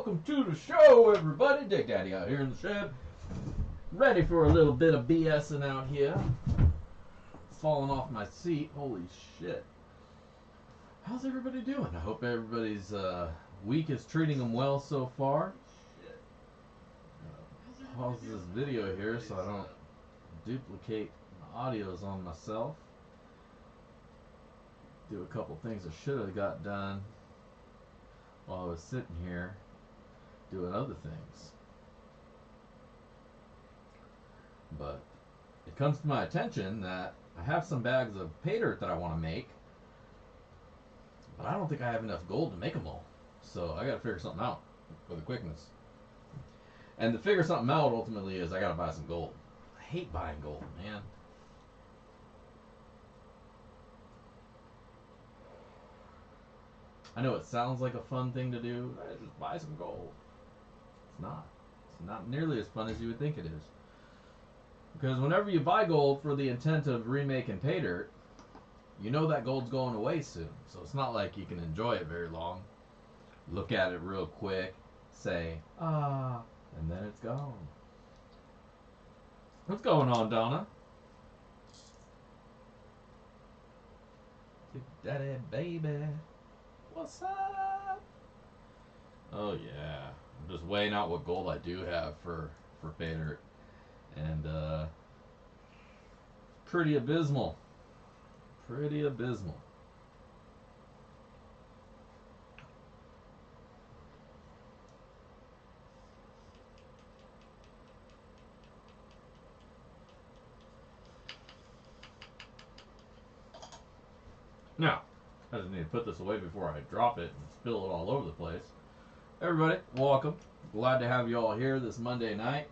welcome to the show, everybody. Dick Daddy out here in the shed, ready for a little bit of BSing out here. Falling off my seat, holy shit. How's everybody doing? I hope everybody's week is treating them well so far. Pause this video here so I don't duplicate the audios on myself. Do a couple things I should have got done while I was sitting here doing other things. But it comes to my attention that I have some bags of pay dirt that I want to make, but I don't think I have enough gold to make them all. So I gotta figure something out for the quickness. And to figure something out ultimately is I gotta buy some gold. I hate buying gold, man. I know it sounds like a fun thing to do. Just buy some gold. It's not. It's not nearly as fun as you would think it is. Because whenever you buy gold for the intent of remaking pay dirt, you know that gold's going away soon. So it's not like you can enjoy it very long. Look at it real quick, say, ah, and then it's gone. What's going on, Donna? Big Daddy, baby. What's up? Oh yeah, I'm just weighing out what gold I do have for pay dirt, and pretty abysmal. Pretty abysmal. Now, I just need to put this away before I drop it and spill it all over the place. Everybody, welcome. Glad to have you all here this Monday night.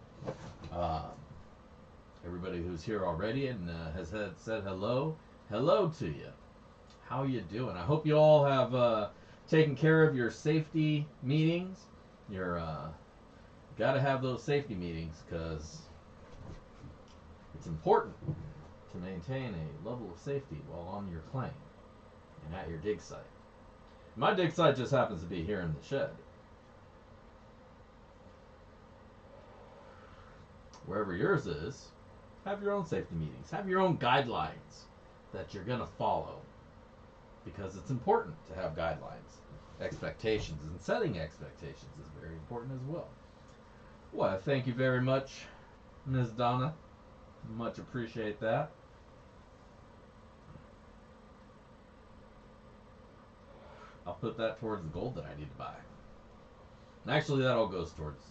Everybody who's here already and has said hello to you. How you doing? I hope you all have taken care of your safety meetings. You're got to have those safety meetings because it's important to maintain a level of safety while on your claim and at your dig site. My dig site just happens to be here in the shed. Wherever yours is, have your own safety meetings. Have your own guidelines that you're going to follow. Because it's important to have guidelines. Expectations and setting expectations is very important as well. Well, thank you very much, Ms. Donna. Much appreciate that. I'll put that towards the gold that I need to buy. And actually, that all goes towards...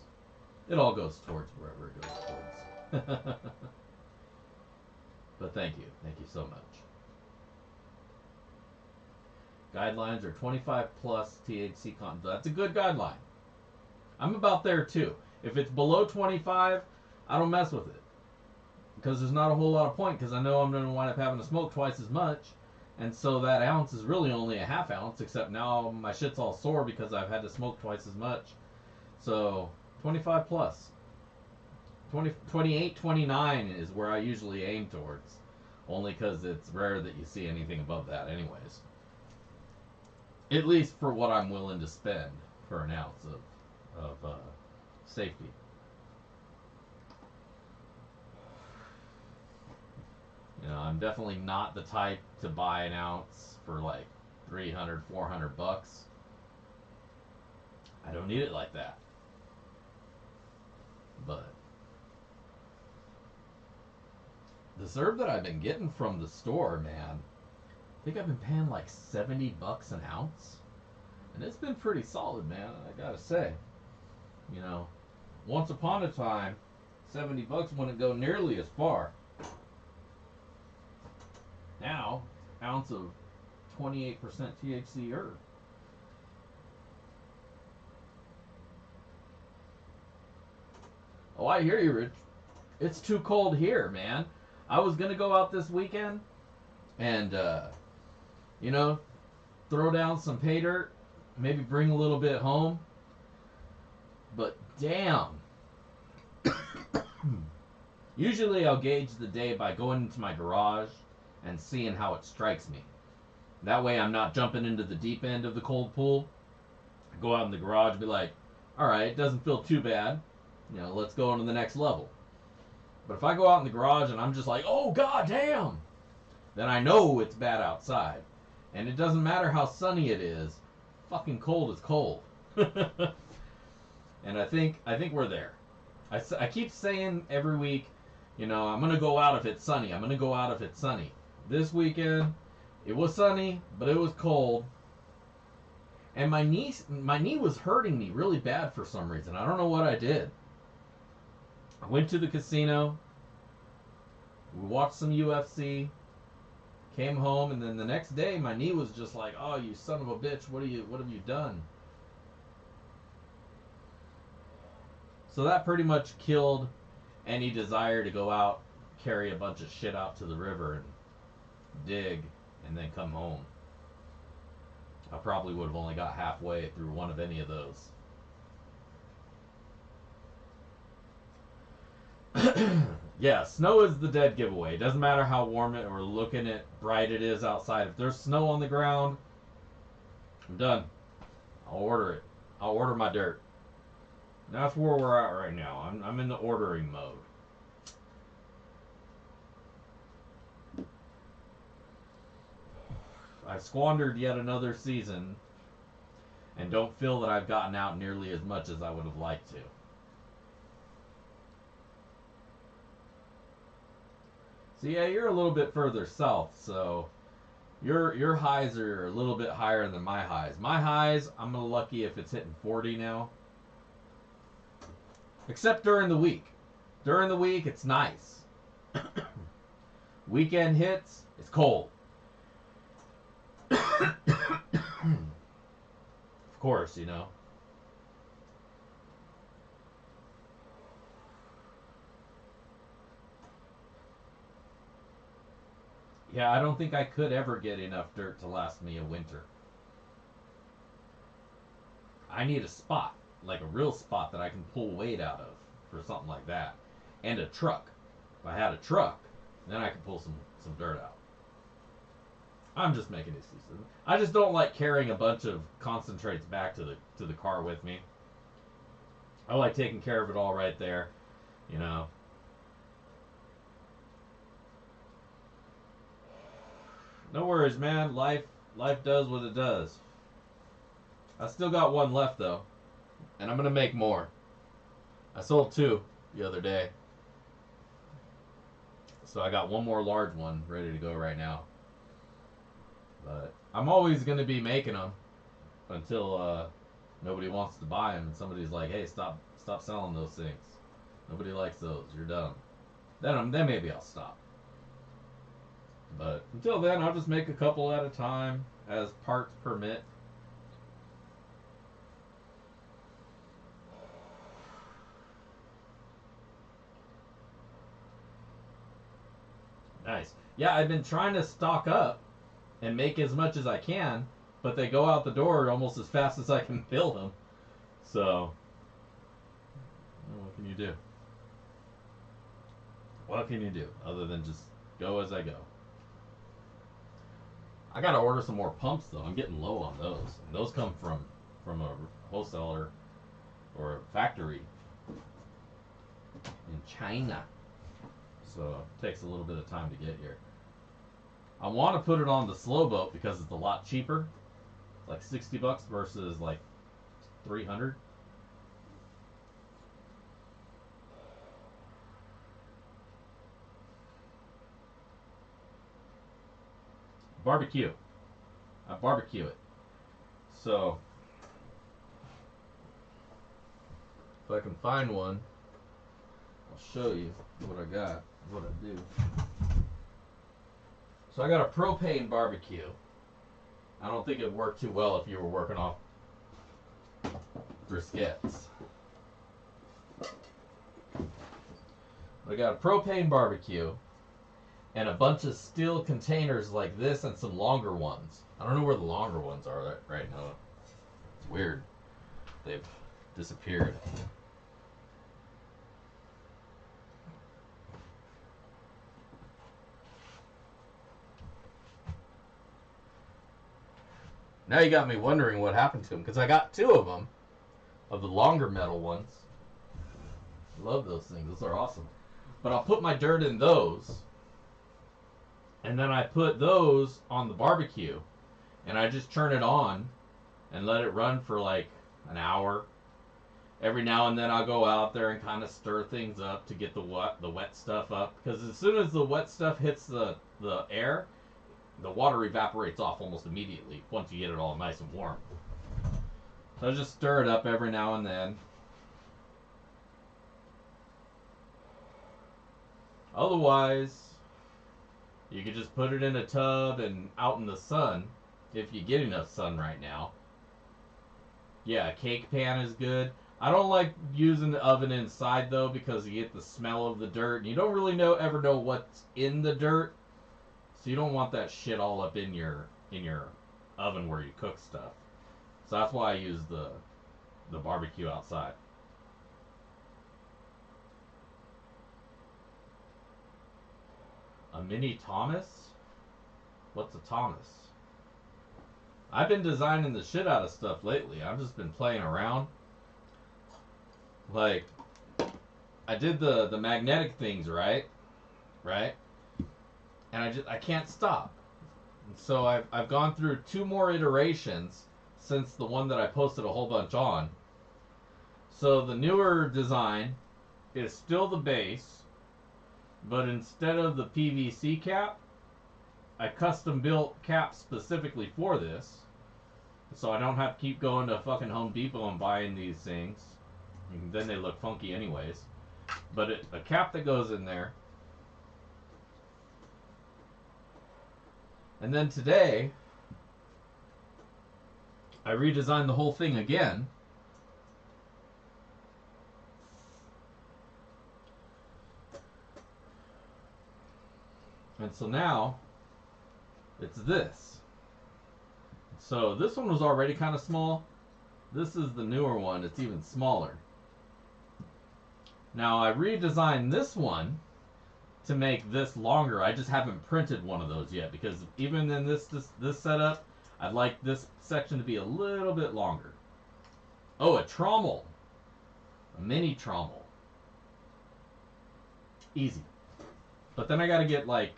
It all goes towards wherever it goes towards. But thank you. Thank you so much. Guidelines are 25 plus THC content. That's a good guideline. I'm about there too. If it's below 25, I don't mess with it. Because there's not a whole lot of point, because I know I'm going to wind up having to smoke twice as much. And so that ounce is really only a half ounce, except now my shit's all sore because I've had to smoke twice as much. So 25 plus. 28, 29 is where I usually aim towards. Only because it's rare that you see anything above that anyways. At least for what I'm willing to spend for an ounce of safety. You know, I'm definitely not the type to buy an ounce for like 300, 400 bucks. I don't need it like that. But this herb that I've been getting from the store, man, I think I've been paying like 70 bucks an ounce. And it's been pretty solid, man, I gotta say. You know, once upon a time, 70 bucks wouldn't go nearly as far. Now, ounce of 28% THC herb. Oh, I hear you, Rich. It's too cold here, man. I was gonna go out this weekend and, you know, throw down some pay dirt, maybe bring a little bit home. But damn. Usually I'll gauge the day by going into my garage and seeing how it strikes me. That way I'm not jumping into the deep end of the cold pool. I go out in the garage and be like, all right, it doesn't feel too bad. Let's go on to the next level. But if I go out in the garage and I'm just like, oh, god damn, then I know it's bad outside. And it doesn't matter how sunny it is. Fucking cold is cold. And I think we're there. I keep saying every week, I'm going to go out if it's sunny. I'm going to go out if it's sunny. This weekend, it was sunny, but it was cold. And my knee was hurting me really bad for some reason. I don't know what I did. I went to the casino. We watched some UFC. Came home, and then the next day, my knee was just like, "Oh, you son of a bitch! What have you done?" So that pretty much killed any desire to go out, carry a bunch of shit out to the river and dig, and then come home. I probably would have only got halfway through one of any of those. Yeah, snow is the dead giveaway. It doesn't matter how warm it or looking at bright it is outside. If there's snow on the ground, I'm done. I'll order it. I'll order my dirt. That's where we're at right now. I'm in the ordering mode. I've squandered yet another season and don't feel that I've gotten out nearly as much as I would have liked to. So yeah, you're a little bit further south, so your highs are a little bit higher than my highs. My highs, I'm lucky if it's hitting 40 now. Except during the week. During the week, it's nice. Weekend hits, it's cold. Of course, Yeah, I don't think I could ever get enough dirt to last me a winter. I need a spot, like a real spot that I can pull weight out of for something like that. And a truck. If I had a truck, then I could pull some dirt out. I'm just making excuses. I just don't like carrying a bunch of concentrates back to the car with me. I like taking care of it all right there, you know. No worries, man. Life does what it does. I still got one left though, and I'm gonna make more. I sold two the other day, so I got one more large one ready to go right now. But I'm always gonna be making them until nobody wants to buy them, and somebody's like, "Hey, stop selling those things. Nobody likes those. You're dumb." Then maybe I'll stop. But until then, I'll just make a couple at a time as parts permit. Nice. Yeah, I've been trying to stock up and make as much as I can, but they go out the door almost as fast as I can build them. So, what can you do? What can you do other than just go as I go? I gotta order some more pumps though. I'm getting low on those. And those come from a wholesaler or a factory in China. So it takes a little bit of time to get here. I want to put it on the slow boat because it's a lot cheaper. It's like $60 versus like 300. Barbecue. I barbecue it. So if I can find one, I'll show you what I got, what I do. So I got a propane barbecue. I don't think it'd work too well if you were working off briskets. But I got a propane barbecue and a bunch of steel containers like this and some longer ones. I don't know where the longer ones are right now. It's weird. They've disappeared. Now you got me wondering what happened to them because I got two of them. of the longer metal ones. Love those things. Those are awesome. But I'll put my dirt in those, and then I put those on the barbecue, and I just turn it on and let it run for like an hour. Every now and then I'll go out there and kind of stir things up to get the wet stuff up, because as soon as the wet stuff hits the air, the water evaporates off almost immediately once you get it all nice and warm. So I just stir it up every now and then. Otherwise, you could just put it in a tub and out in the sun, if you get enough sun right now. Yeah, a cake pan is good. I don't like using the oven inside though, because you get the smell of the dirt, and you don't really ever know what's in the dirt, so you don't want that shit all up in your oven where you cook stuff. So that's why I use the barbecue outside. A mini Thomas? What's a Thomas? I've been designing the shit out of stuff lately. I've just been playing around. Like, I did the magnetic things, right? Right? And I can't stop. And so I've gone through 2 more iterations since the one that I posted a whole bunch on. So the newer design is still the base, but instead of the PVC cap, I custom built caps specifically for this, so I don't have to keep going to fucking Home Depot and buying these things. And then they look funky anyways. But a cap that goes in there. And then today, I redesigned the whole thing again. And so now, it's this. So this one was already kind of small. This is the newer one. It's even smaller. Now I redesigned this one to make this longer. I just haven't printed one of those yet, because even in this setup, I'd like this section to be a little bit longer. Oh, a trommel. A mini trommel. Easy. But then I gotta get like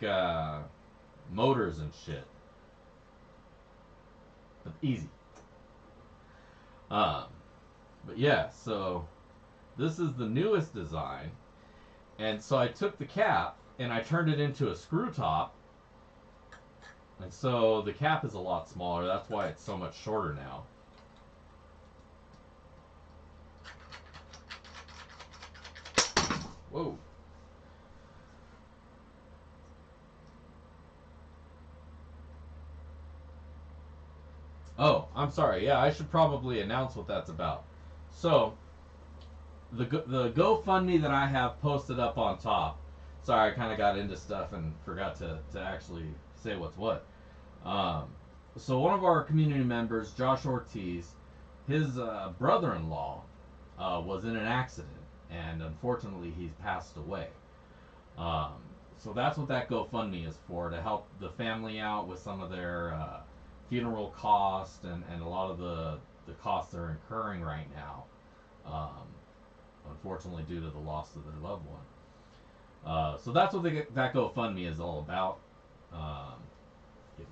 motors and shit. But easy. But yeah, so this is the newest design. And so I took the cap and I turned it into a screw top. And so the cap is a lot smaller. That's why it's so much shorter now. Whoa. Oh, I'm sorry. Yeah, I should probably announce what that's about. So, the GoFundMe that I have posted up on top. Sorry, I kind of got into stuff and forgot to actually say what's what. So one of our community members, Josh Ortiz, his brother-in-law was in an accident, and unfortunately he's passed away. So that's what that GoFundMe is for, to help the family out with some of their funeral costs and a lot of the costs they're incurring right now, unfortunately due to the loss of their loved one. So that's what that GoFundMe is all about.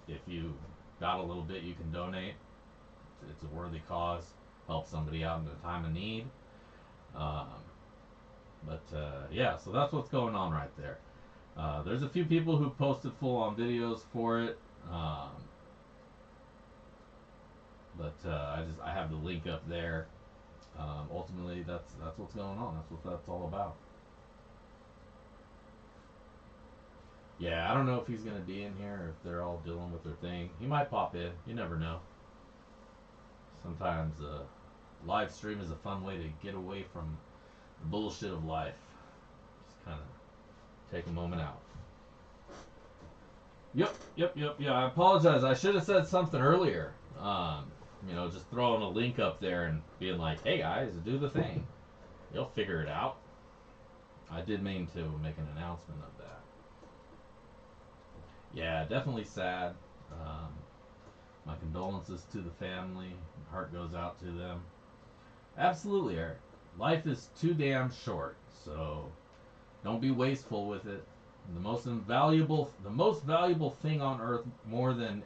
If you got a little bit you can donate. It's a worthy cause. Help somebody out in a time of need. Yeah, so that's what's going on right there. There's a few people who posted full-on videos for it. I have the link up there. Ultimately, that's what's going on. That's what that's all about. Yeah, I don't know if he's gonna be in here or if they're all dealing with their thing. He might pop in. You never know. Sometimes live stream is a fun way to get away from the bullshit of life. Just kind of take a moment out. Yep. Yeah, I apologize. I should have said something earlier. Just throwing a link up there and being like, "Hey guys, do the thing." You'll figure it out. I did mean to make an announcement of that. Yeah, definitely sad. My condolences to the family. Heart goes out to them. Absolutely, Eric. Life is too damn short, so don't be wasteful with it. The most valuable thing on earth, more than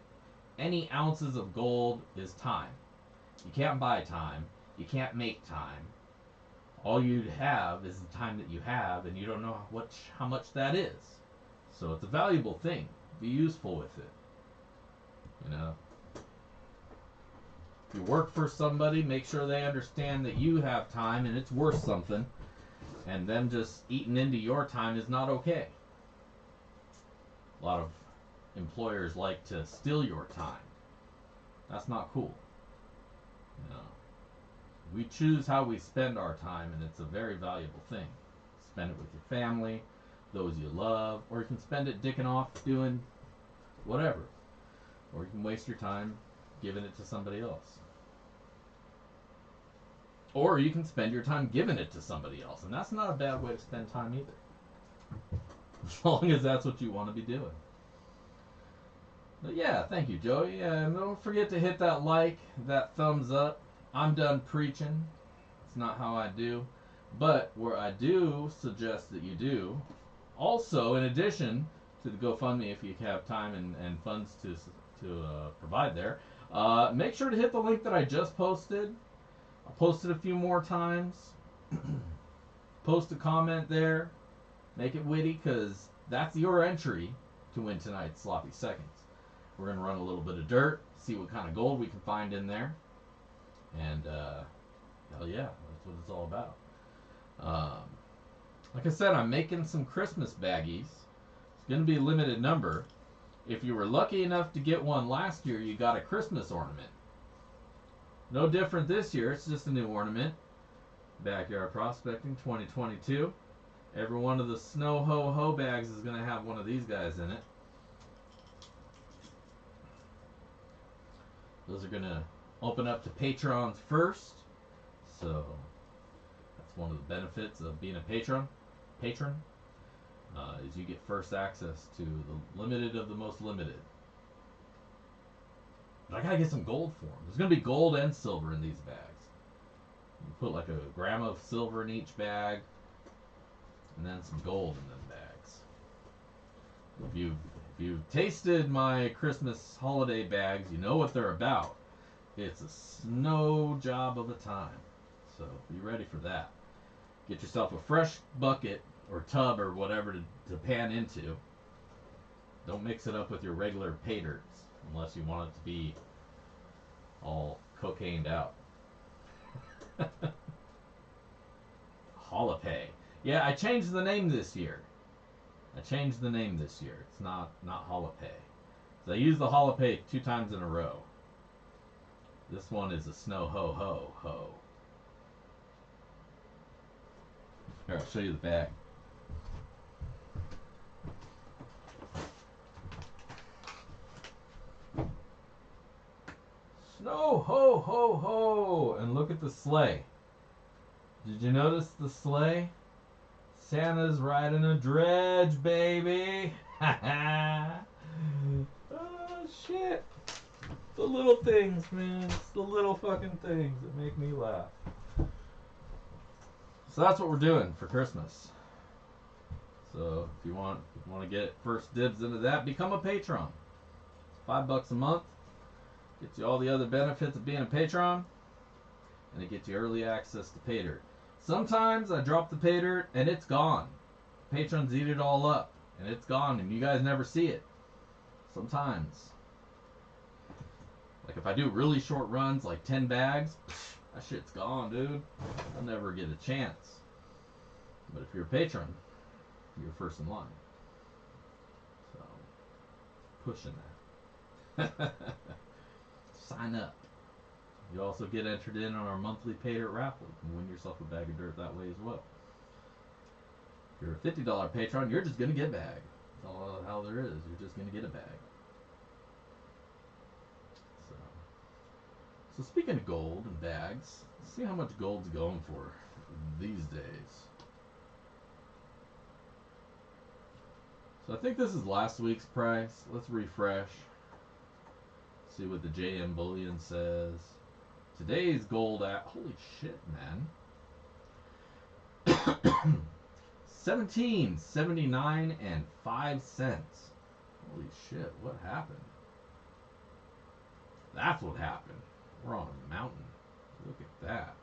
any ounces of gold, is time. You can't buy time. You can't make time. All you have is the time that you have, and you don't know how much that is. So it's a valuable thing. Be useful with it. You know, if you work for somebody, make sure they understand that you have time and it's worth something, and them just eating into your time is not okay. A lot of employers like to steal your time. That's not cool. You know, we choose how we spend our time, and it's a very valuable thing. Spend it with your family, those you love, or you can spend it dicking off doing whatever. Or you can waste your time giving it to somebody else. Or you can spend your time giving it to somebody else, and that's not a bad way to spend time either. As long as that's what you want to be doing. But yeah, thank you, Joey. And don't forget to hit that like, that thumbs up. I'm done preaching. It's not how I do. But where I do suggest that you do, also in addition to the GoFundMe, if you have time and funds to provide there, make sure to hit the link that I just posted. I'll post it a few more times. Post a comment there. Make it witty, because that's your entry to win tonight's Sloppy Seconds. We're going to run a little bit of dirt, see what kind of gold we can find in there. And, hell yeah, that's what it's all about. Like I said, I'm making some Christmas baggies. It's going to be a limited number. If you were lucky enough to get one last year, you got a Christmas ornament. No different this year, it's just a new ornament. Backyard Prospecting 2022. Every one of the Snow Ho Ho bags is going to have one of these guys in it. Those are going to open up to patrons first. So that's one of the benefits of being a patron. Is you get first access to the limited of the most limited. But I gotta get some gold for them. There's gonna be gold and silver in these bags. You put like a gram of silver in each bag, and then some gold in them bags. If you've tasted my Christmas holiday bags, you know what they're about. It's a snow job of a time. So be ready for that. Get yourself a fresh bucket or tub or whatever to pan into. Don't mix it up with your regular pay dirts unless you want it to be all cocained out. Holopay. Yeah, I changed the name this year. It's not Holopay. So I used the Holopay 2 times in a row. This one is a Snow Ho Ho Ho. Here, I'll show you the bag. Snow Ho Ho Ho! And look at the sleigh. Did you notice the sleigh? Santa's riding a dredge, baby! Ha ha! Oh, shit! The little things, man. It's the little fucking things that make me laugh. So that's what we're doing for Christmas. So if you want to get first dibs into that, become a patron. It's $5 a month. Gets you all the other benefits of being a patron, and it gets you early access to pay dirt. Sometimes I drop the pay dirt and it's gone. Patrons eat it all up and it's gone, and you guys never see it. Sometimes. Like if I do really short runs, like 10 bags, that shit's gone, dude. I'll never get a chance. But if you're a patron, you're first in line. So, pushing that. Sign up. You also get entered in on our monthly pay dirt raffle. You can win yourself a bag of dirt that way as well. If you're a $50 patron, you're just going to get a bag. That's all how there is. You're just going to get a bag. So speaking of gold and bags, let's see how much gold's going for these days. So I think this is last week's price. Let's refresh. See what the JM Bullion says. Today's gold at, holy shit, man. 1779 and 5 cents. Holy shit, what happened? That's what happened. We're on a mountain. Look at that.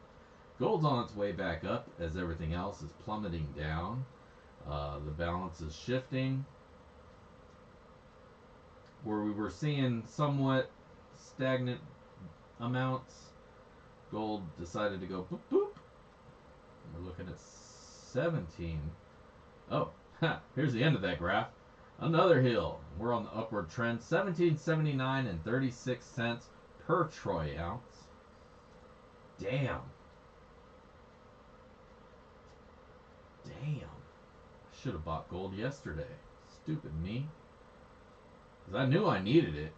Gold's on its way back up as everything else is plummeting down. The balance is shifting. Where we were seeing somewhat stagnant amounts, gold decided to go boop boop. We're looking at 17. Oh, here's the end of that graph. Another hill. We're on the upward trend. 1779 and 36 cents per troy ounce. Damn. Damn. I should have bought gold yesterday. Stupid me. Because I knew I needed it.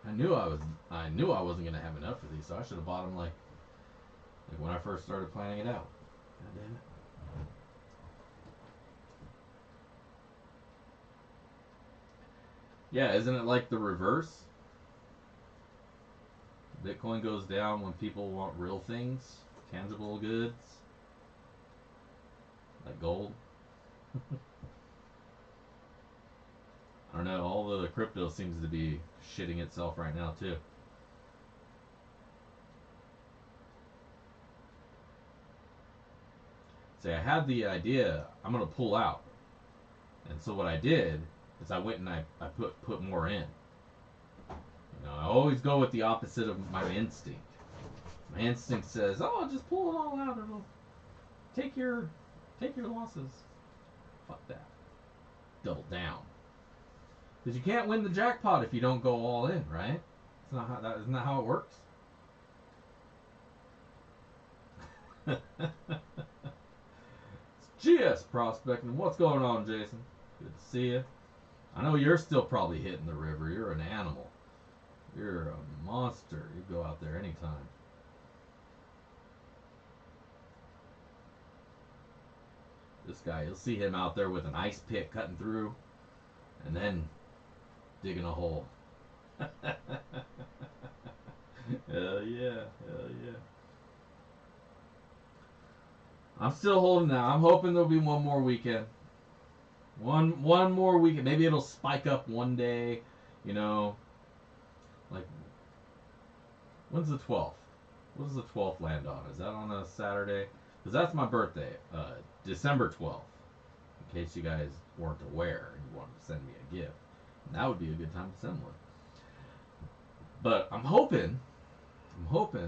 I knew I wasn't gonna have enough for these, so I should have bought them like when I first started planning it out. God damn it. Yeah, isn't it like the reverse? Bitcoin goes down when people want real things, tangible goods, like gold. I don't know, all the crypto seems to be shitting itself right now too. See, I had the idea, I'm gonna pull out. And so what I did is I went and I put more in. You know, I always go with the opposite of my instinct. My instinct says, "Oh, just pull it all out. It'll take your losses." Fuck that. Double down. Because you can't win the jackpot if you don't go all in, right? Isn't that how it works? It's GS Prospecting. What's going on, Jason? Good to see you. I know you're still probably hitting the river. You're an animal. You're a monster. You go out there anytime. This guy, you'll see him out there with an ice pick cutting through and then digging a hole. Hell yeah. Hell yeah. I'm still holding out. I'm hoping there'll be one more weekend. One more weekend. Maybe it'll spike up one day. You know, like when's the 12th? What does the 12th land on? Is that on a Saturday? Because that's my birthday, December 12th. In case you guys weren't aware and you wanted to send me a gift, and that would be a good time to send one. But I'm hoping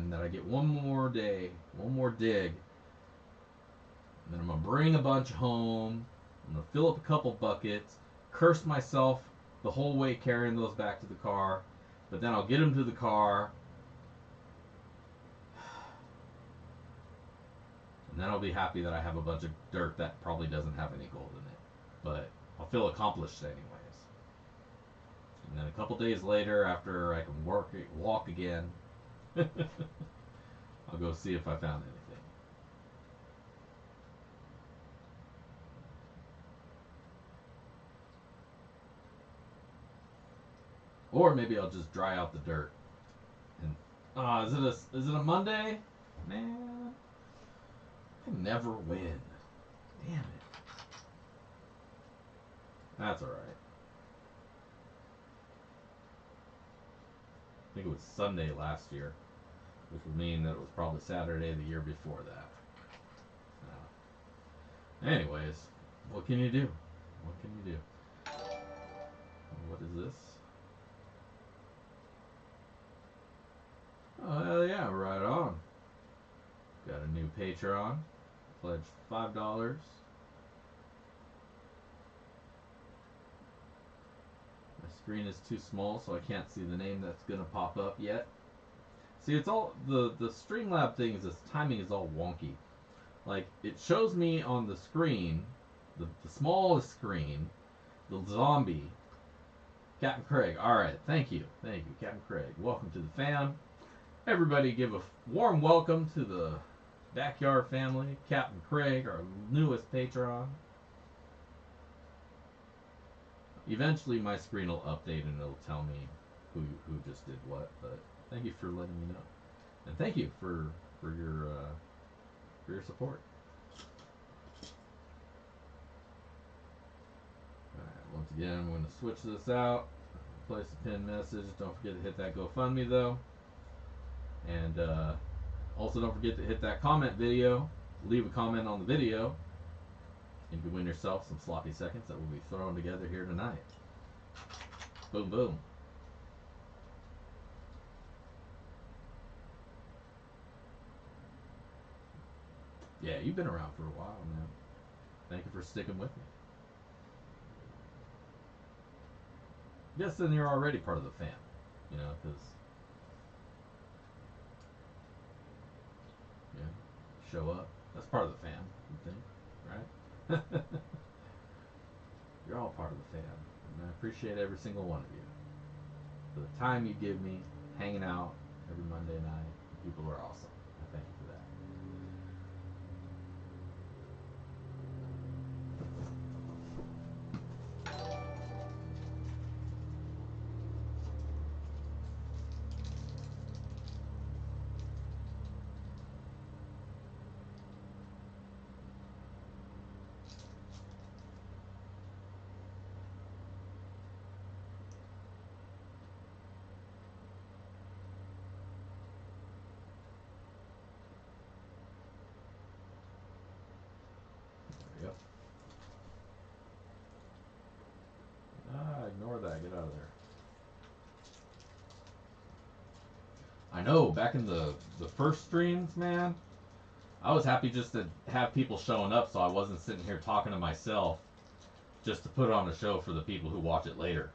that I get one more day, one more dig, and then I'm gonna bring a bunch home. I'm gonna fill up a couple buckets, curse myself the whole way carrying those back to the car, but then I'll get them to the car, and then I'll be happy that I have a bunch of dirt that probably doesn't have any gold in it, but I'll feel accomplished anyways. And then a couple days later, after I can walk again, I'll go see if I found anything. Or maybe I'll just dry out the dirt. And is it a Monday? Man, I can never win. Damn it. That's all right. I think it was Sunday last year, which would mean that it was probably Saturday the year before that. Anyways, what can you do? What can you do? What is this? Oh, hell yeah, right on. Got a new Patreon. Pledged $5. My screen is too small, so I can't see the name that's going to pop up yet. See, it's all, the Streamlab thing is, this timing is all wonky. Like, it shows me on the screen, the smallest screen, the zombie, Captain Craig. Alright, thank you, Captain Craig. Welcome to the fam. Everybody give a warm welcome to the Backyard family, Captain Craig, our newest patron. Eventually my screen will update and it'll tell me who just did what, but thank you for letting me know. And thank you for your support. Alright, once again, I'm going to switch this out. Place a pinned message. Don't forget to hit that GoFundMe though. And also don't forget to hit that comment video. Leave a comment on the video. And you can win yourself some sloppy seconds that we'll be throwing together here tonight. Boom, boom. Yeah, you've been around for a while, man. Thank you for sticking with me. Yes, then you're already part of the fam, you know, because yeah, show up. That's part of the fam, you think, right? You're all part of the fam, and I appreciate every single one of you for the time you give me, hanging out every Monday night. People are awesome. I thank you for that. Yep. Ignore that. Get out of there. I know. Back in the first streams, man, I was happy just to have people showing up, so I wasn't sitting here talking to myself just to put on a show for the people who watch it later.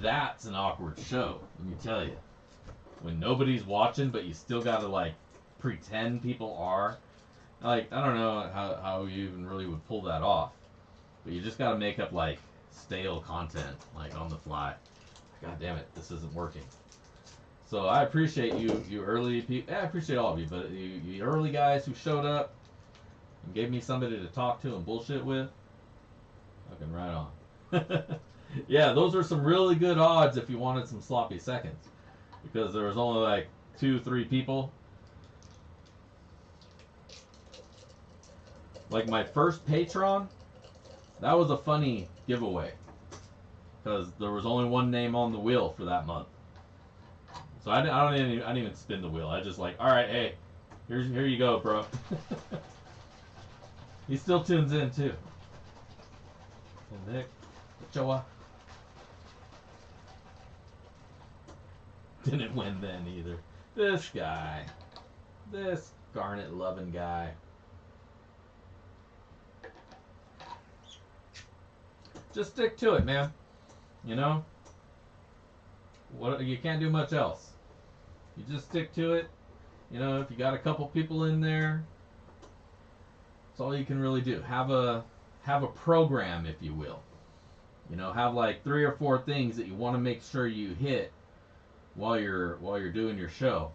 That's an awkward show, let me tell you. When nobody's watching, but you still gotta like pretend people are. Like, I don't know how you even really would pull that off. But you just gotta make up like stale content, like on the fly. God damn it, this isn't working. So I appreciate you early people. I appreciate all of you, but you early guys who showed up and gave me somebody to talk to and bullshit with. Fucking right on. Yeah, those are some really good odds if you wanted some sloppy seconds, because there was only like 2-3 people. Like my first Patreon, that was a funny giveaway because there was only one name on the wheel for that month. So I didn't even spin the wheel. I just like, all right, hey, here you go, bro. He still tunes in too. And Nick, Joa didn't win then either. This guy, this garnet loving guy. Just stick to it, man. You know, what you can't do much else. You just stick to it. You know, if you got a couple people in there, that's all you can really do. Have a program, if you will. You know, have like 3 or 4 things that you want to make sure you hit while you're doing your show.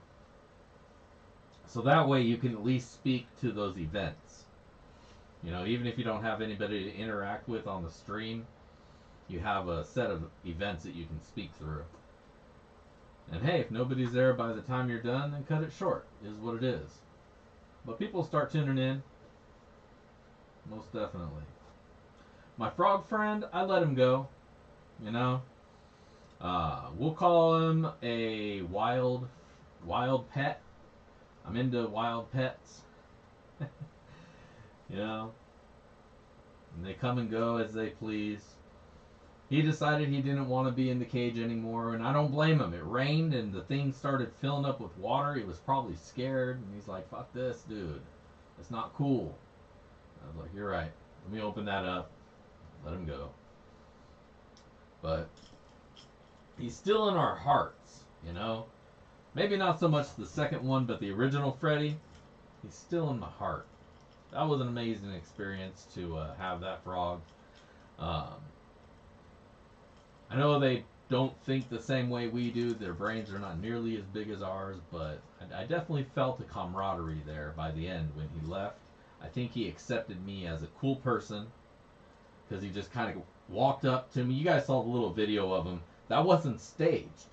So that way you can at least speak to those events. You know, even if you don't have anybody to interact with on the stream, you have a set of events that you can speak through. And hey, if nobody's there by the time you're done, then cut it short, is what it is. But people start tuning in. Most definitely. My frog friend, I let him go. You know? We'll call him a wild pet. I'm into wild pets. You know? And they come and go as they please. He decided he didn't want to be in the cage anymore, and I don't blame him. It rained, and the thing started filling up with water. He was probably scared, and he's like, fuck this, dude. It's not cool. I was like, you're right. Let me open that up. Let him go. But he's still in our hearts, you know? Maybe not so much the second one, but the original Freddy. He's still in my heart. That was an amazing experience to have that frog. I know they don't think the same way we do. Their brains are not nearly as big as ours, but I definitely felt the camaraderie there by the end when he left. I think he accepted me as a cool person because he just kind of walked up to me. You guys saw the little video of him. That wasn't staged.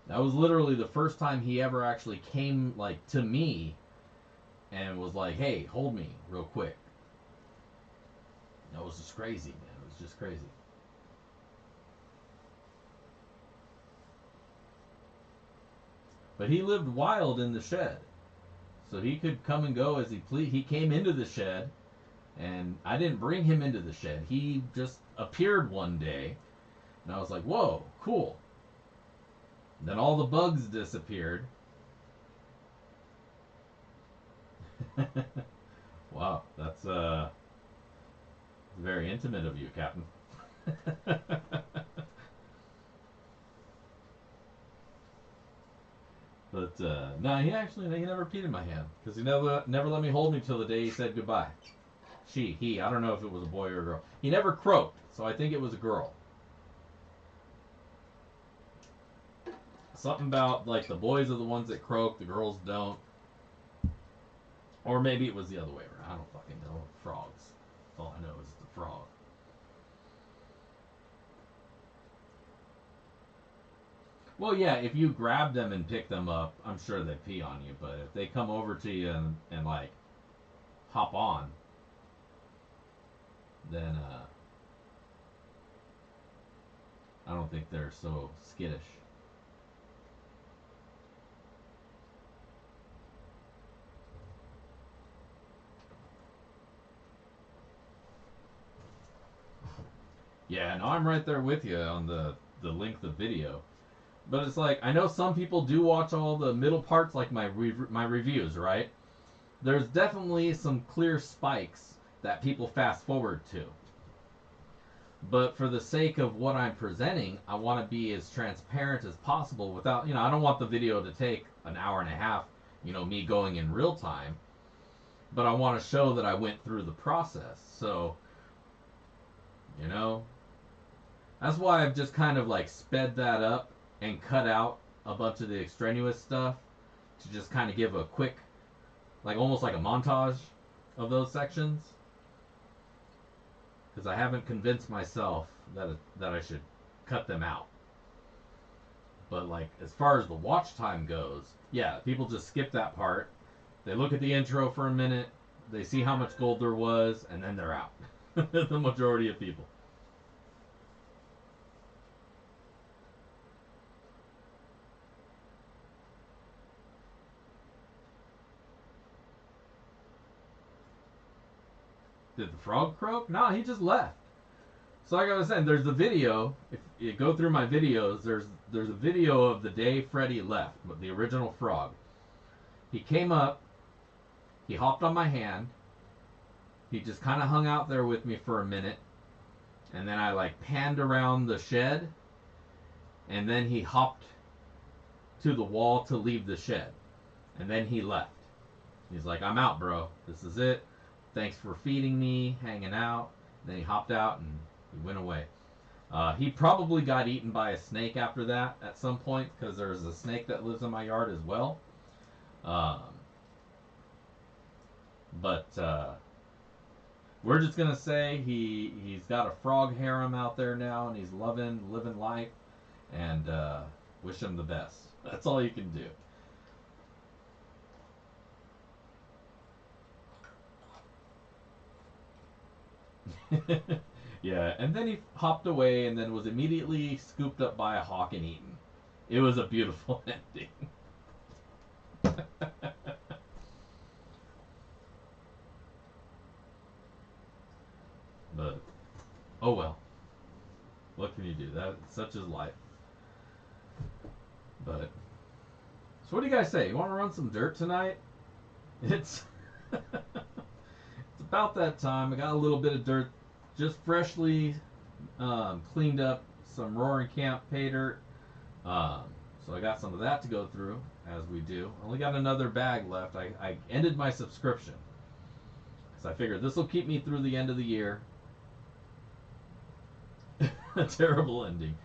That was literally the first time he ever actually came like to me and was like, "Hey, hold me real quick." That was just crazy, man. It was just crazy. But he lived wild in the shed. So he could come and go as he pleased. He came into the shed, and I didn't bring him into the shed. He just appeared one day, and I was like, "Whoa, cool." Then all the bugs disappeared. Wow, that's very intimate of you, Captain. But no, he never peed in my hand because he never let me hold me till the day he said goodbye. He, I don't know if it was a boy or a girl. He never croaked, so I think it was a girl. Something about like the boys are the ones that croak, the girls don't, or maybe it was the other way around. I don't fucking know. Frogs. That's all I know is the frog. Well, yeah, if you grab them and pick them up, I'm sure they pee on you. But if they come over to you and like hop on, then I don't think they're so skittish. Yeah, no, I'm right there with you on the length of video. But it's like I know some people do watch all the middle parts, like my reviews, right? There's definitely some clear spikes that people fast forward to. But for the sake of what I'm presenting, I want to be as transparent as possible without, I don't want the video to take an hour and a half, me going in real time, but I want to show that I went through the process. So, you know, that's why I've just kind of like sped that up and cut out a bunch of the extraneous stuff to just kind of give a quick, like almost like a montage of those sections. Because I haven't convinced myself that I should cut them out. But like as far as the watch time goes, yeah, people just skip that part. They look at the intro for a minute, they see how much gold there was, and then they're out. The majority of people. Did the frog croak? No, he just left. So like I was saying, there's the video. If you go through my videos, there's a video of the day Freddy left, the original frog. He came up, he hopped on my hand, he just kind of hung out there with me for a minute, and then I like panned around the shed, and then he hopped to the wall to leave the shed, and then he left. He's like, "I'm out, bro. This is it. Thanks for feeding me, hanging out." And then he hopped out and he went away. He probably got eaten by a snake after that at some point because there's a snake that lives in my yard as well. Um, but we're just gonna say he's got a frog harem out there now and he's living life, and wish him the best. That's all you can do. Yeah, and then he hopped away and then was immediately scooped up by a hawk and eaten. It was a beautiful ending. But oh well, what can you do? That such is life. But so, what do you guys say? You want to run some dirt tonight? It's it's about that time. I got a little bit of dirt, just freshly cleaned up some Roaring Camp pay dirt. Um, so I got some of that to go through, as we do. Only got another bag left. I ended my subscription because I figured this will keep me through the end of the year. A terrible ending.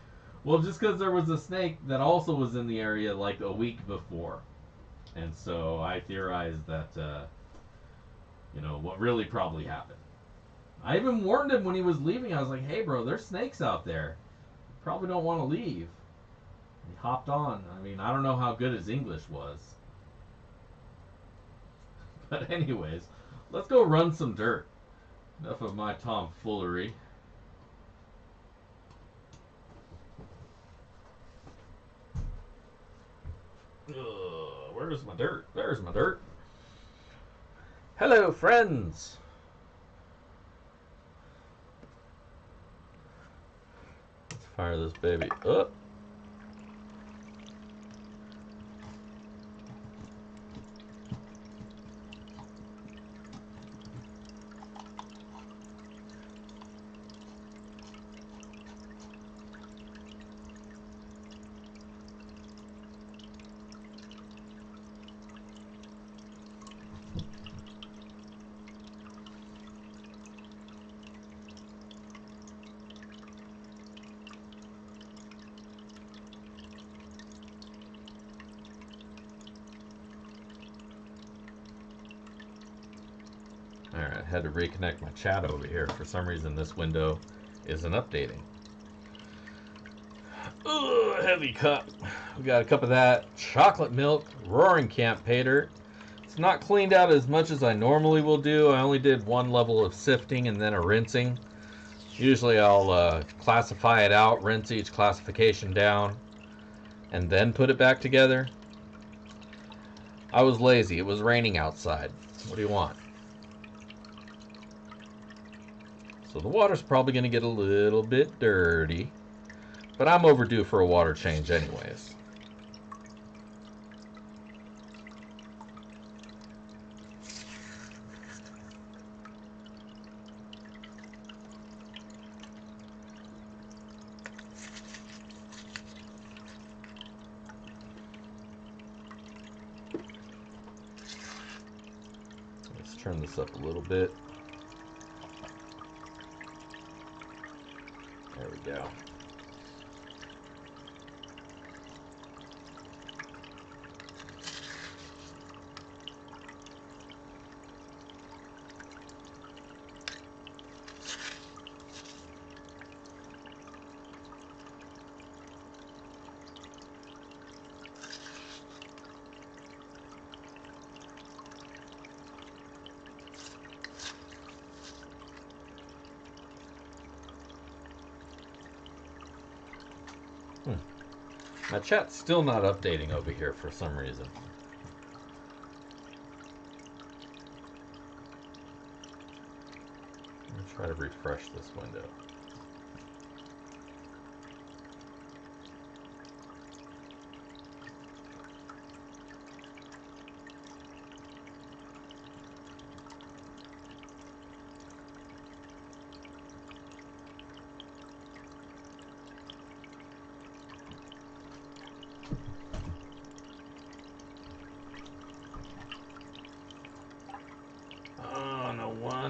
Well, just because there was a snake that also was in the area like a week before, and so I theorized that what really probably happened. I even warned him when he was leaving. I was like, "Hey, bro, there's snakes out there. Probably don't want to leave." He hopped on. I mean, I don't know how good his English was. But anyways, let's go run some dirt. Enough of my tomfoolery. Where's my dirt? There's my dirt. Hello, friends. Let's fire this baby up. Alright, I had to reconnect my chat over here. For some reason, this window isn't updating. Ugh, heavy cup. We got a cup of that. Chocolate milk, Roaring Camp pay dirt. It's not cleaned out as much as I normally will do. I only did one level of sifting and then a rinsing. Usually I'll classify it out, rinse each classification down, and then put it back together. I was lazy. It was raining outside. What do you want? So the water's probably going to get a little bit dirty, but I'm overdue for a water change anyways. Let's turn this up a little bit. There we go. My chat's still not updating over here for some reason. Let me try to refresh this window.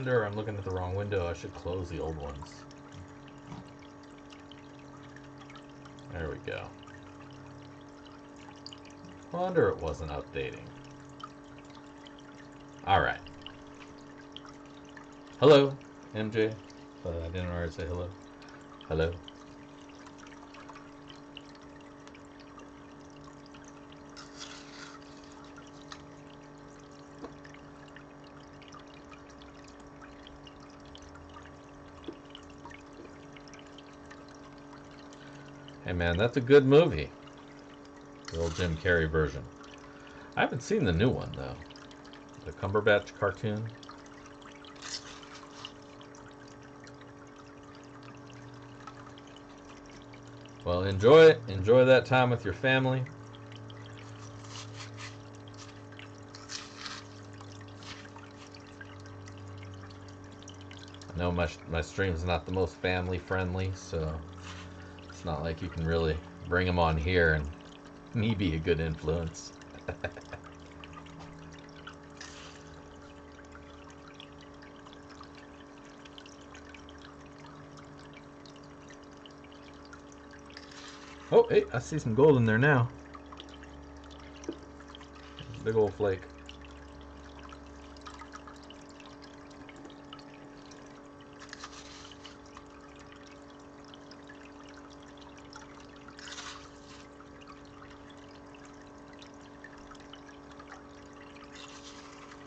I'm looking at the wrong window. I should close the old ones. There we go. Wonder it wasn't updating. Alright. Hello, MJ. I didn't already say hello. Hello. Hey man, that's a good movie. The old Jim Carrey version. I haven't seen the new one though. The Cumberbatch cartoon. Well, enjoy it. Enjoy that time with your family. I know my stream's not the most family friendly, so it's not like you can really bring them on here and me be a good influence. Oh, hey, I see some gold in there now. Big old flake.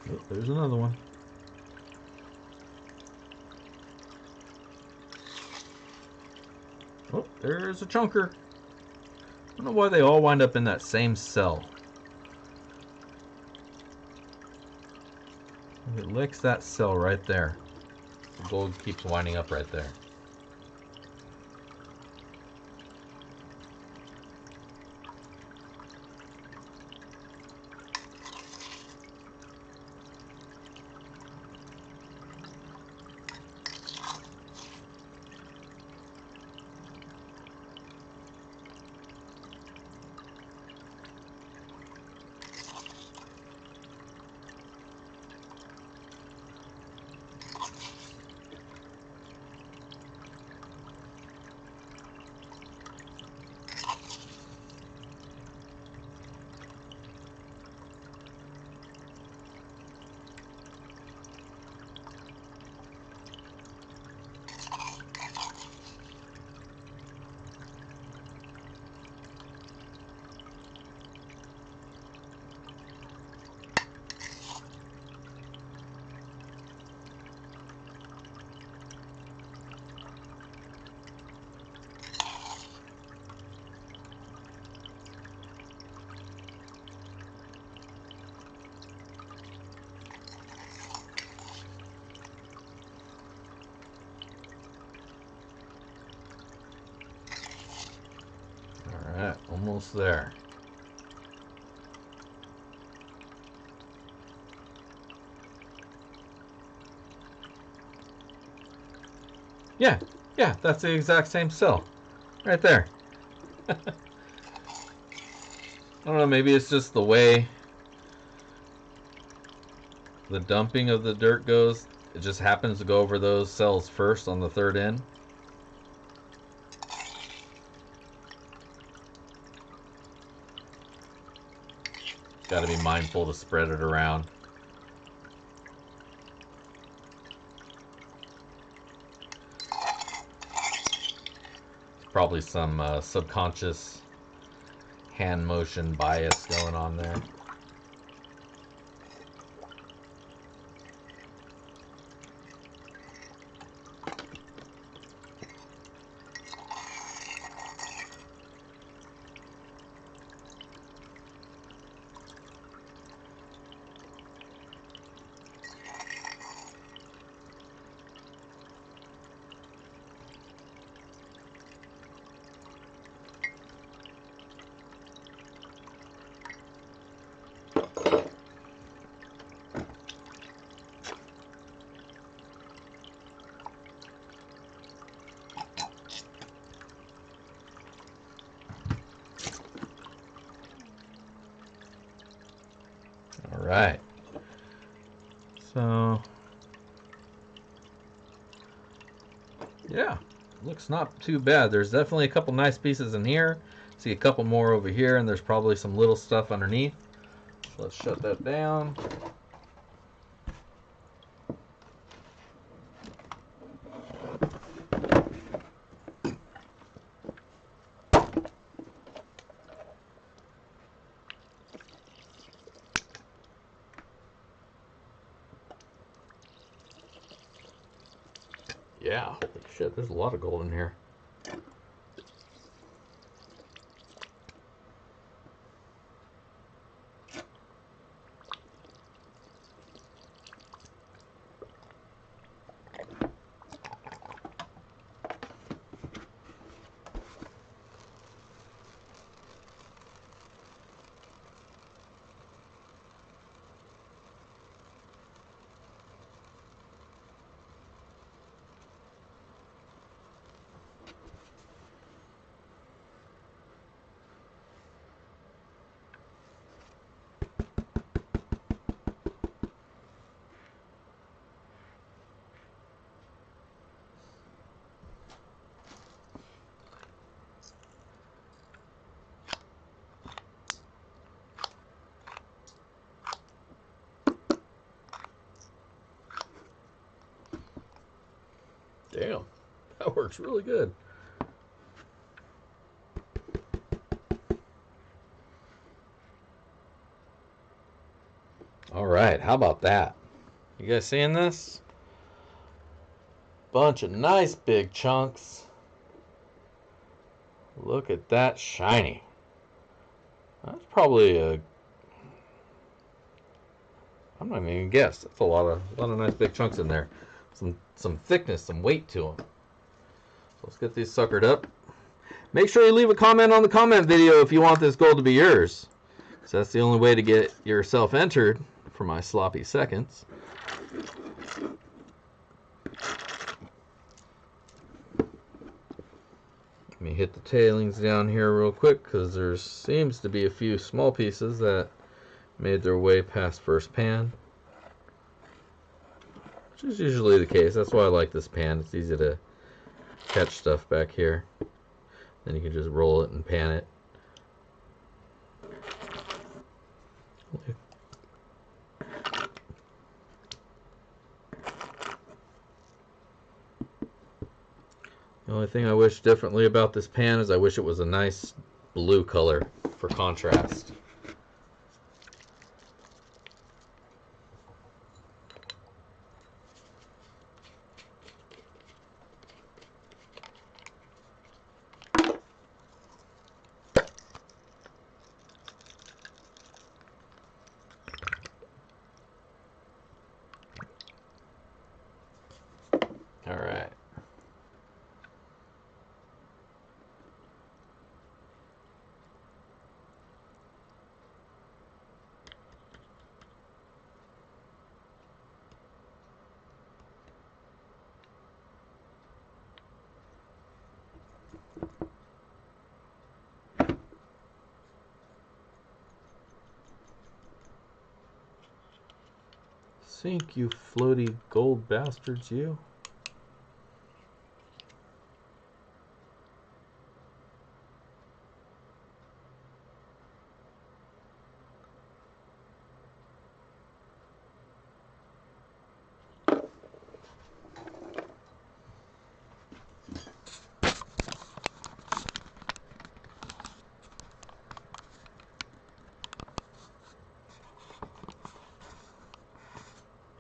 Oh, there's another one. Oh, there's a chunker. I don't know why they all wind up in that same cell. If it licks that cell right there, the gold keeps winding up right there. Alright, almost there. Yeah, that's the exact same cell. Right there. I don't know, maybe it's just the way the dumping of the dirt goes. It just happens to go over those cells first on the third end. Got to be mindful to spread it around. Probably some subconscious hand motion bias going on there. Alright. So, yeah, looks not too bad. There's definitely a couple nice pieces in here. See a couple more over here, and there's probably some little stuff underneath. So let's shut that down. Yeah, holy shit, there's a lot of gold in here. Damn, that works really good. All right, how about that? You guys seeing this? Bunch of nice big chunks. Look at that shiny. That's probably a... I'm not even gonna guess. That's a lot of nice big chunks in there. Some thickness, some weight to them. So let's get these suckered up. Make sure you leave a comment on the comment video if you want this gold to be yours. So that's the only way to get yourself entered for my sloppy seconds. Let me hit the tailings down here real quick because there seems to be a few small pieces that made their way past first pan, which is usually the case. That's why I like this pan. It's easy to catch stuff back here. Then you can just roll it and pan it. The only thing I wish differently about this pan is I wish it was a nice blue color for contrast. All right. Sink, you floaty gold bastards, you.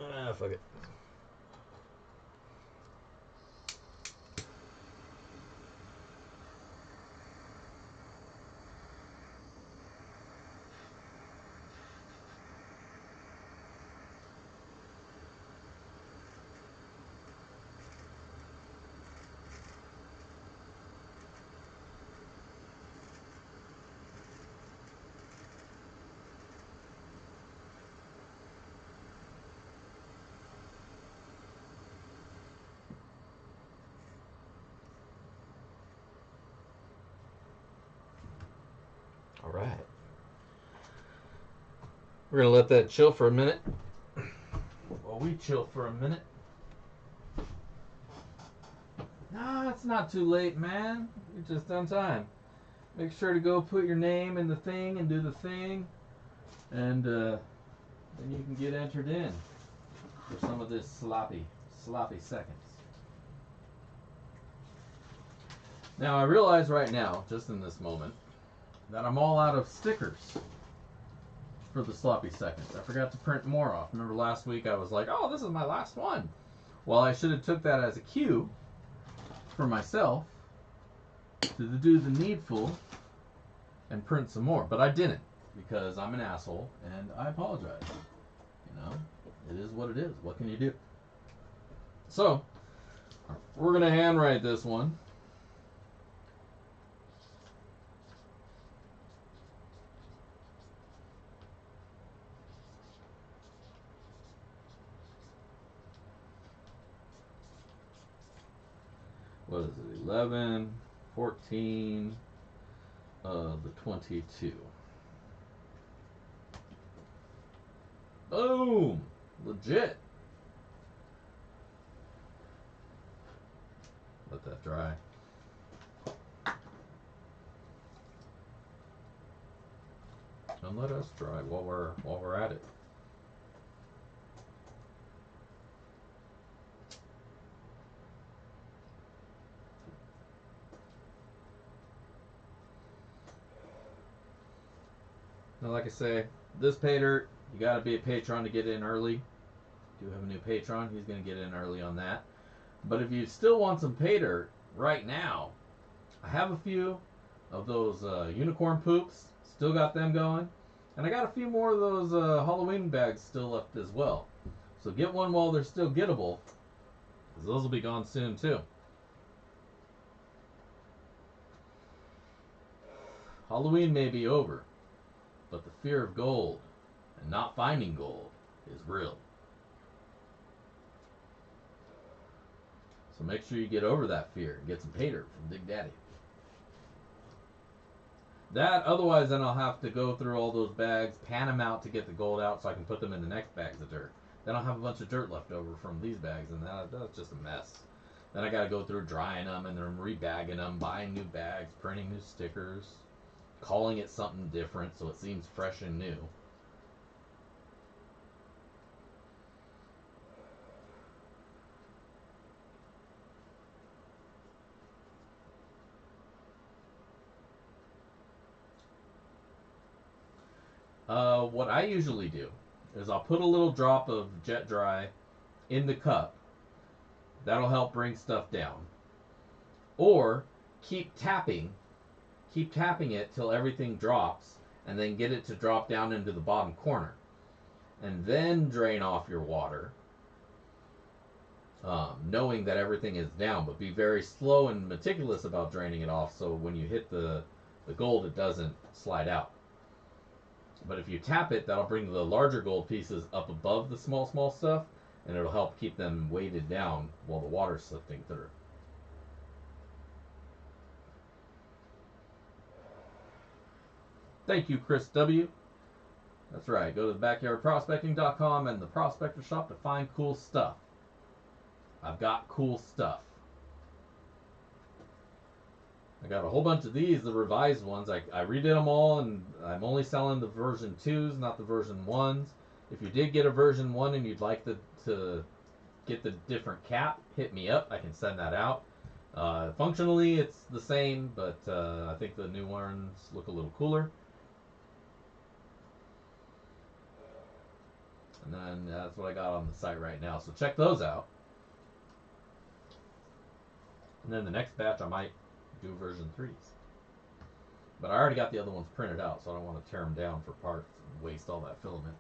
Ah, fuck it. All right. We're going to let that chill for a minute. While we chill for a minute. Nah, it's not too late, man. You're just on time. Make sure to go put your name in the thing and do the thing. And then you can get entered in for some of this sloppy seconds. Now, I realize right now, just in this moment, that I'm all out of stickers for the sloppy seconds. I forgot to print more off. Remember last week I was like, oh, this is my last one. Well, I should have took that as a cue for myself to do the needful and print some more. But I didn't because I'm an asshole and I apologize. You know, it is what it is. What can you do? So, we're going to handwrite this one. What is it? 11, 14 of the 22. Boom! Legit. Let that dry. And let us dry while we're at it. Now, like I say, this pay dirt, You got to be a patron to get in early. Do have a new patron. He's going to get in early on that. But if you still want some pay dirt right now, I have a few of those unicorn poops. Still got them going. And I got a few more of those Halloween bags still left as well. So get one while they're still gettable, because those will be gone soon too. Halloween may be over, but the fear of gold and not finding gold is real. So make sure you get over that fear and get some pay dirt from Big Daddy. That, otherwise, then I'll have to go through all those bags, pan them out to get the gold out so I can put them in the next bags of dirt. Then I'll have a bunch of dirt left over from these bags, and that's just a mess. Then I got to go through drying them and then rebagging them, buying new bags, printing new stickers, calling it something different so it seems fresh and new. What I usually do is I'll put a little drop of Jet Dry in the cup. That'll help bring stuff down. Or keep tapping it till everything drops, and then get it to drop down into the bottom corner. And then drain off your water, knowing that everything is down, but be very slow and meticulous about draining it off so when you hit the gold it doesn't slide out. But if you tap it, that'll bring the larger gold pieces up above the small stuff, and it'll help keep them weighted down while the water's sifting through. Thank you, Chris W. That's right. Go to backyardprospecting.com and the Prospector Shop to find cool stuff. I've got cool stuff. I got a whole bunch of these, the revised ones. I redid them all, and I'm only selling the version 2s, not the version 1s. If you did get a version 1 and you'd like to get the different cap, hit me up. I can send that out. Functionally, it's the same, but I think the new ones look a little cooler. And then that's what I got on the site right now. So check those out. And then the next batch I might do version 3s. But I already got the other ones printed out, so I don't want to tear them down for parts and waste all that filament.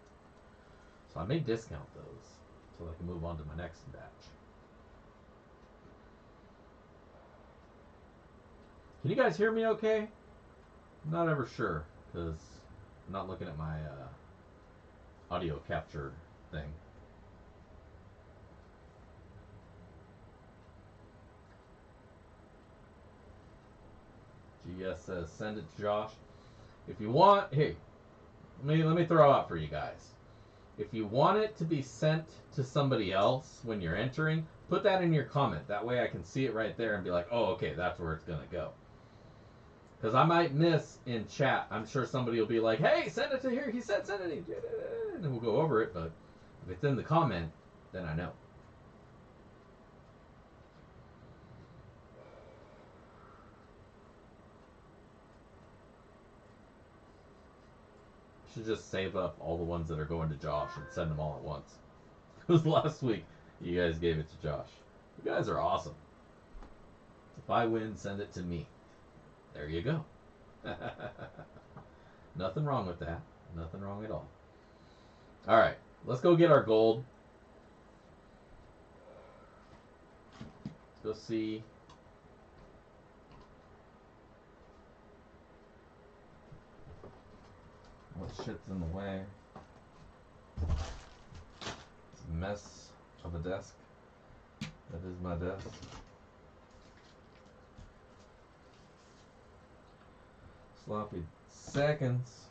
So I may discount those so I can move on to my next batch. Can you guys hear me okay? I'm not ever sure, because I'm not looking at my audio capture thing. GS says send it to Josh. If you want, hey, let me throw out for you guys. If you want it to be sent to somebody else when you're entering, put that in your comment. That way I can see it right there and be like, oh, okay, that's where it's going to go. Because I might miss in chat. I'm sure somebody will be like, hey, send it to here. He said send it. And then we'll go over it. But if it's in the comment, then I know. Should just save up all the ones that are going to Josh and send them all at once. Because last week you guys gave it to Josh. You guys are awesome. If I win, send it to me. There you go. Nothing wrong with that. Nothing wrong at all. All right, let's go get our gold. Let's go see. What shit's in the way? It's a mess of a desk. That is my desk. Sloppy seconds.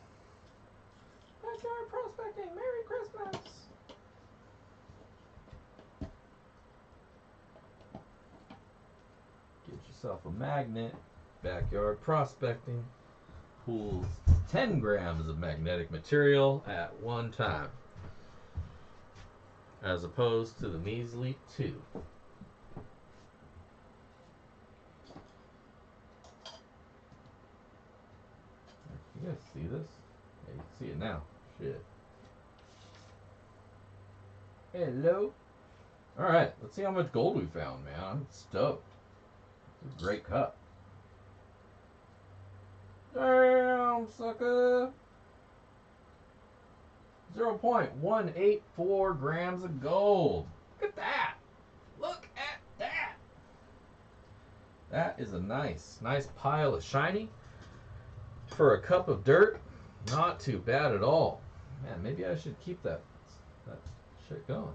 Backyard prospecting. Merry Christmas. Get yourself a magnet. Backyard prospecting pulls 10 grams of magnetic material at one time, as opposed to the measly 2. You guys see this? Yeah, you can see it now. Shit. Hello. All right, let's see how much gold we found, man. I'm stoked. It's a great cup. Damn, sucker. 0.184 grams of gold. Look at that. Look at that. That is a nice pile of shiny. For a cup of dirt, not too bad at all. Man, maybe I should keep that shit going.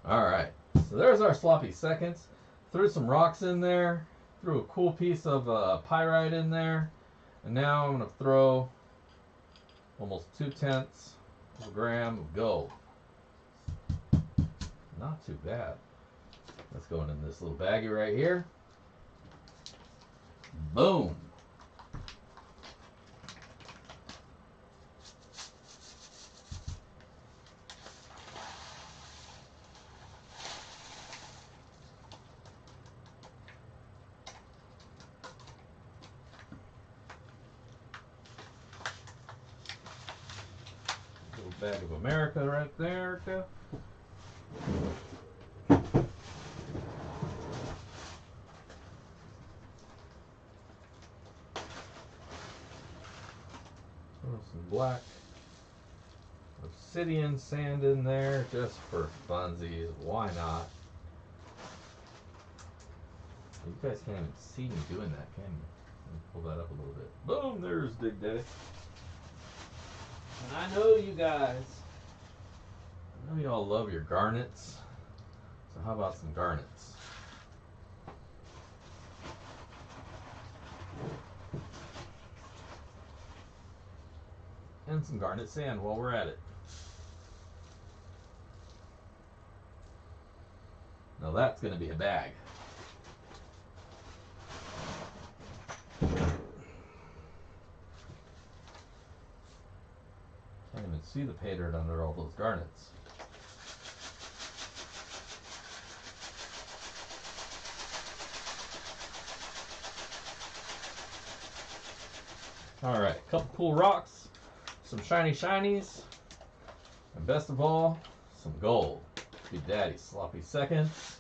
Alright, so there's our sloppy seconds. Threw some rocks in there. Threw a cool piece of pyrite in there. And now I'm going to throw almost 0.2 of a gram of gold. Not too bad. That's going in this little baggie right here. Boom. Little bag of America right there. Throw some black obsidian sand in there just for funsies. Why not? You guys can't even see me doing that, can you? Let me pull that up a little bit. Boom, there's Dig Daddy. And I know you guys, I know y'all love your garnets. So how about some garnets? And some garnet sand while we're at it. Now that's going to be a bag. Can't even see the pay dirt under all those garnets. Alright, a couple cool rocks, some shiny shinies, and best of all, some gold. Big Daddy Sloppy Seconds.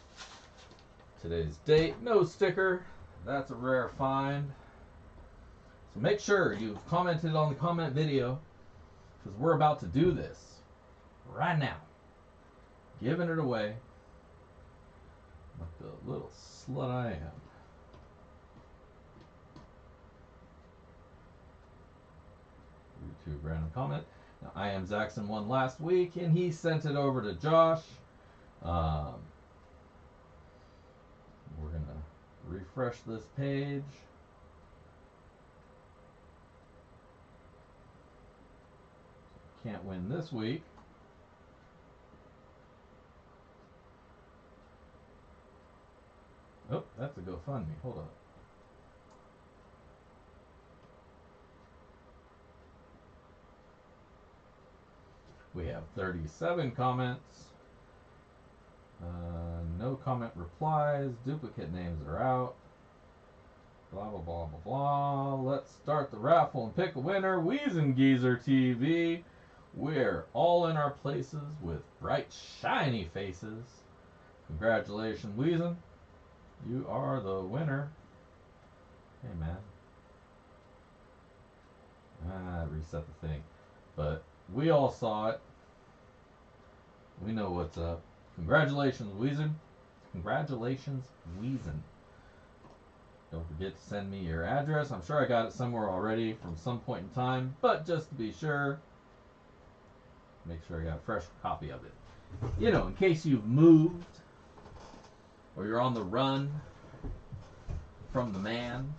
Today's date, no sticker. That's a rare find. So make sure you've commented on the comment video, because we're about to do this right now. Giving it away like the little slut I am. YouTube random comment. Now, I am Zaxxon won last week, and he sent it over to Josh. We're going to refresh this page. Can't win this week. Oh, that's a GoFundMe. Hold on. We have 37 comments. No comment replies. Duplicate names are out. Blah, blah, blah, blah, blah. Let's start the raffle and pick a winner. Weezengeezer TV. We're all in our places with bright, shiny faces. Congratulations, Weezen. You are the winner. Hey, man. Reset the thing. But we all saw it. We know what's up. Congratulations, Weezen. Congratulations, Weezen. Don't forget to send me your address. I'm sure I got it somewhere already from some point in time. But just to be sure, make sure I got a fresh copy of it. You know, in case you've moved or you're on the run from the man,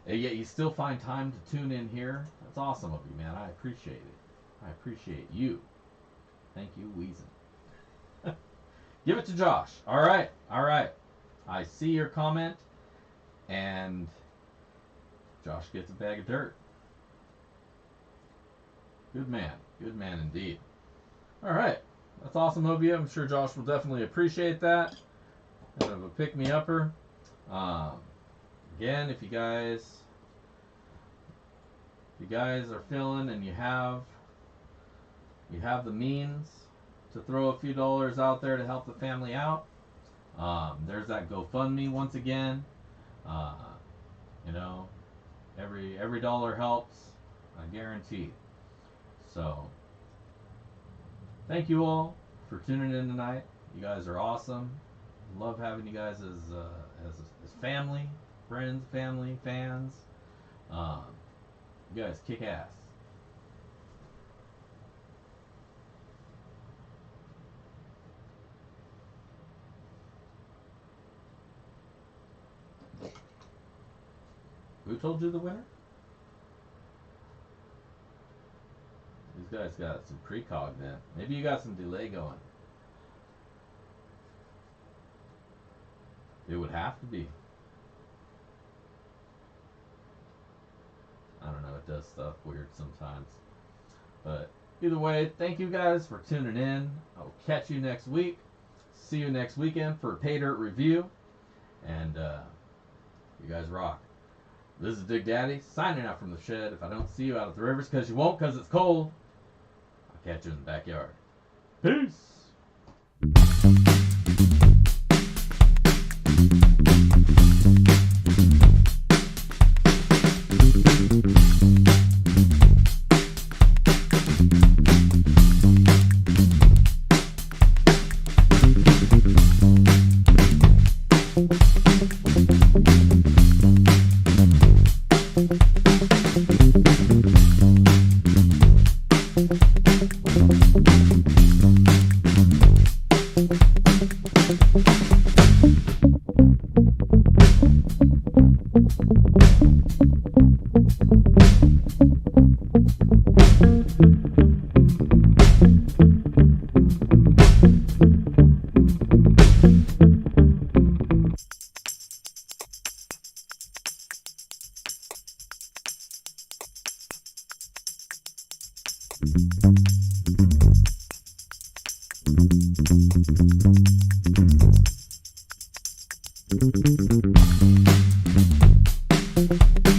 and yet you still find time to tune in here. That's awesome of you, man. I appreciate it. I appreciate you. Thank you, Weezen. Give it to Josh. All right. I see your comment, and Josh gets a bag of dirt. Good man. Good man indeed. All right. That's awesome of you. I'm sure Josh will definitely appreciate that. Kind of a pick-me-upper. Again, if you guys are feeling and you have the means, to throw a few dollars out there to help the family out, there's that GoFundMe once again. You know, every dollar helps, I guarantee. So, thank you all for tuning in tonight. You guys are awesome. Love having you guys as family, friends, family, fans. You guys kick ass. Who told you the winner? These guys got some precog then. Maybe you got some delay going. It would have to be. I don't know, it does stuff weird sometimes. But either way, thank you guys for tuning in. I will catch you next week. See you next weekend for a Pay Dirt review. And you guys rock. This is Dig Daddy signing out from the shed. If I don't see you out at the rivers, because you won't, because it's cold, I'll catch you in the backyard. Peace!